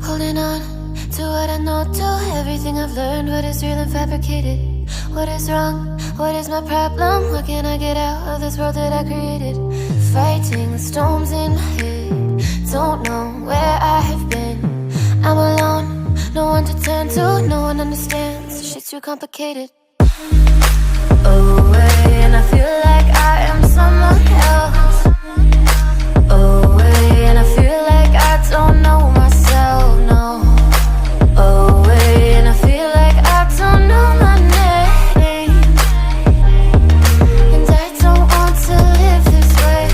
Holding on to what I know, to everything I've learned. What is real and fabricated? What is wrong? What is my problem? What can I get out of this world that I created? Fighting the storms in my head. Don't know where I have been. I'm alone, no one to turn to. No one understands, shit's too complicated. Away, and I feel like I am someone else. Away, and I feel like I don't know myself, no. Away, and I feel like I don't know my name. And I don't want to live this way.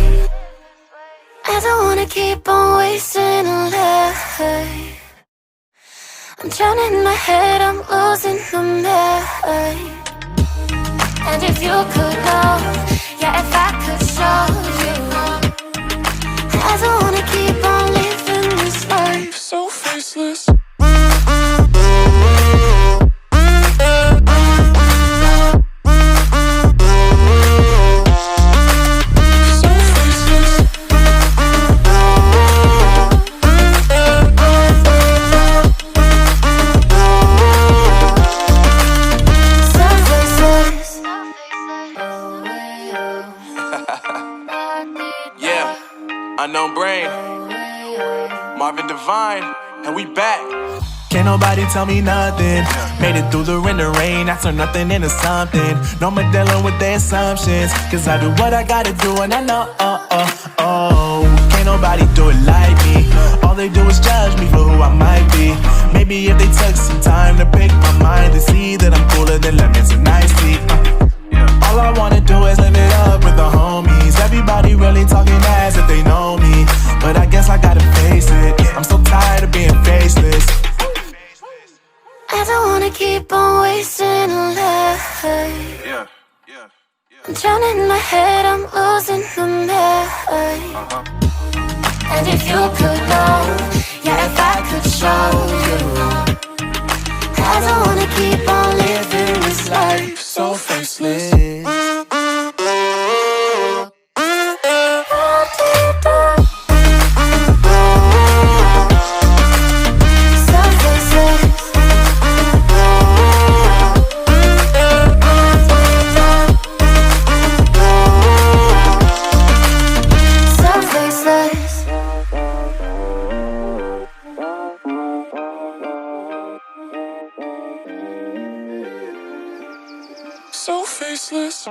I don't wanna keep on wasting a life. I'm drowning in my head, I'm losing my mind. And if you could know, yeah, if I could show you, I don't wanna keep on living this life so faceless. Unknown Brain, Marvin Divine, and we back. Can't nobody tell me nothing. Made it through the rain and rain. I turn nothing into something. No more dealing with their assumptions. Cause I do what I gotta do and I know, can't nobody do it like me. All they do is judge me for who I might be. Maybe if they took some time to pick my mind, they see that I'm cooler than lemons and iced tea. All I wanna do is live it up with the homies. Everybody really talking as if they know me, but I guess I gotta face it. I'm so tired of being faceless. I don't wanna keep on wasting a life. I'm drowning in my head, I'm losing my mind. And if you could know, yeah, if I could show you, I don't wanna keep on living this life so faceless. So faceless.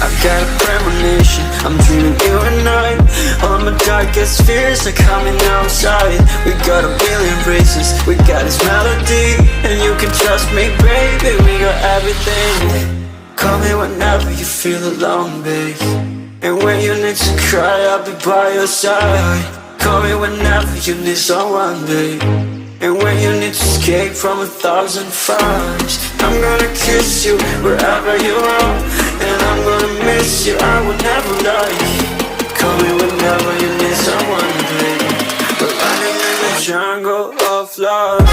I've got a premonition, I'm dreaming you and I. All my darkest fears are coming outside. We got a billion races, we got this melody. And you can trust me, baby, we got everything. Call me whenever you feel alone, babe. And when you need to cry, I'll be by your side. Call me whenever you need someone, babe. And when you need to escape from 1,000 fires, I'm gonna kiss you wherever you are. And I'm gonna miss you, I will never lie. Call me whenever you need someone, babe. We're running in the jungle of love.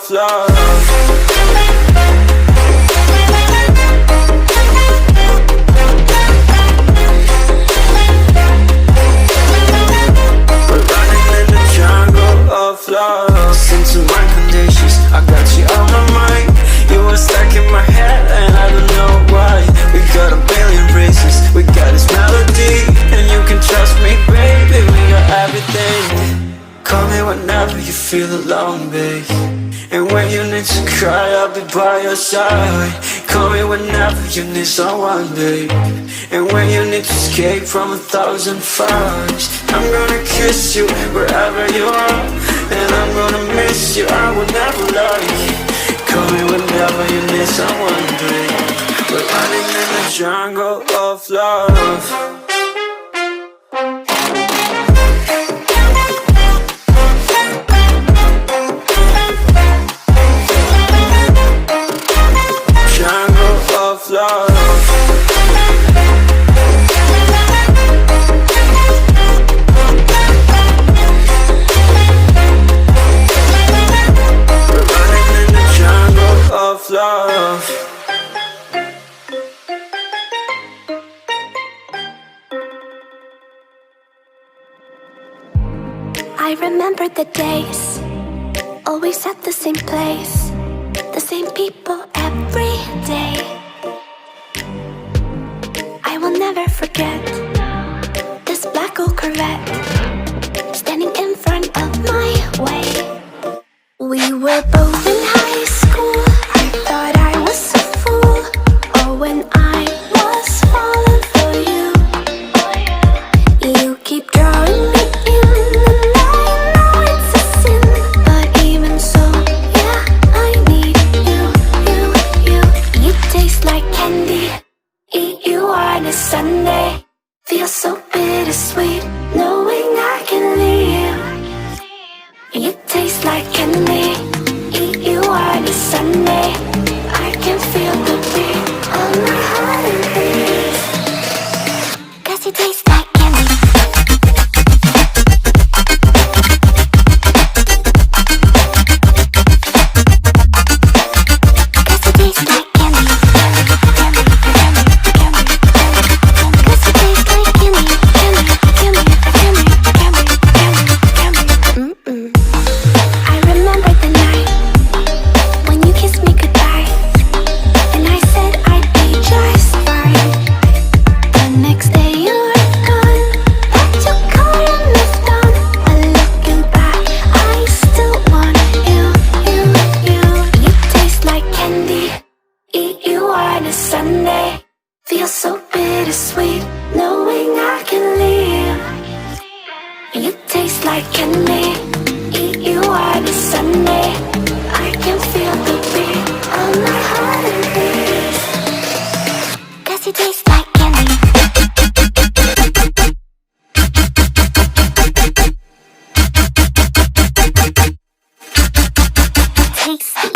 Love. We're running in the jungle of love. Listen to my conditions, I got you on my mind. You were stuck in my head and I don't know why. We got a billion races, we got this melody. And you can trust me, baby, we got everything. Call me whenever you feel alone, babe. And when you need to cry, I'll be by your side. Call me whenever you need someone, babe. And when you need to escape from 1,000 fires, I'm gonna kiss you wherever you are. And I'm gonna miss you, I will never lie. Call me whenever you need someone, babe. We're running in the jungle of love. Love. I remember the days, always at the same place, the same people every day. I will never forget this black old Corvette standing in front of my way. We were both in high school. I thought I was a fool. Oh, when I was falling for you. You keep drawing me in, and I know it's a sin. But even so, yeah, I need you. You taste like candy. Eat you on a Sunday. Feel so bittersweet, knowing I can leave. You taste like candy. Eat you on a Sunday. I can feel the beat of my heart and beats. 'Cause you taste like candy. Sunday, feel so bittersweet, knowing I can leave. You taste like candy, eat you on a Sunday. I can feel the beat of my heart and beats. 'Cause you taste like candy. Tasty.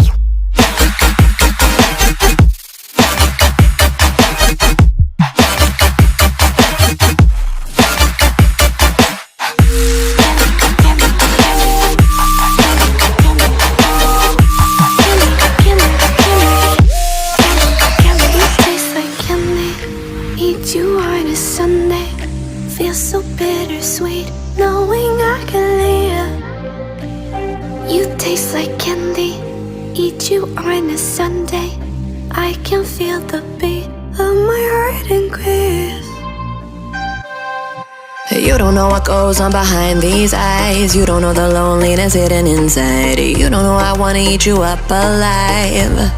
You on a Sunday, feel so bittersweet, knowing I can leave. You taste like candy, eat you on a Sunday. I can feel the beat of my heart increase. You don't know what goes on behind these eyes. You don't know the loneliness hidden inside. You don't know I wanna eat you up alive.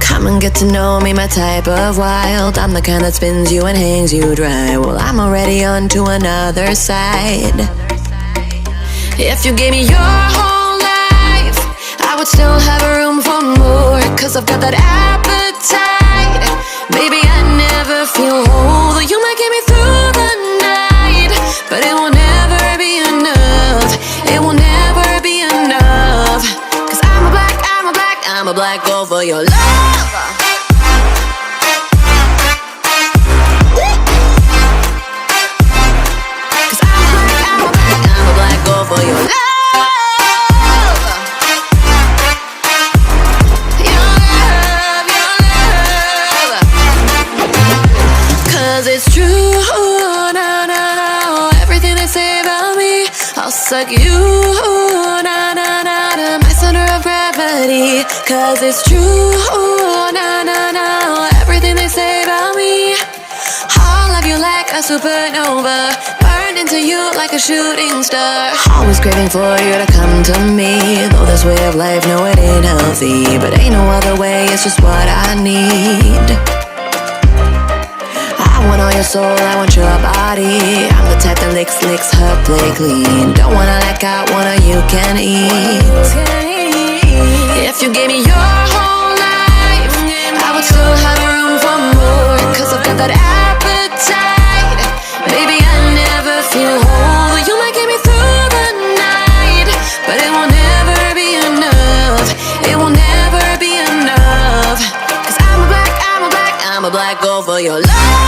Come and get to know me, my type of wild. I'm the kind that spins you and hangs you dry. Well, I'm already on to another side. If you gave me your whole life, I would still have room for more. 'Cause I've got that appetite. Baby, I never feel whole. You might get me through the night, but it will never be enough. It will never be enough. 'Cause I'm a black gold for your love. For your love, your love. 'Cause it's true, no, everything they say about me, I'll suck you, no, my center of gravity. 'Cause it's true, no, everything they say about me, I'll love you like a supernova, burned into you like a shooting star. Always craving for you to come to me. Though this way of life, no, it ain't healthy, but ain't no other way, it's just what I need. I want all your soul, I want your body. I'm the type that licks her play clean. Don't wanna let go, wanna you can eat. If you gave me your whole life, I would still have room for more. 'Cause I've got that appetite. Baby, I never feel whole. You might get me through the night, but it will never be enough. It will never be enough. 'Cause I'm a black gold for your love.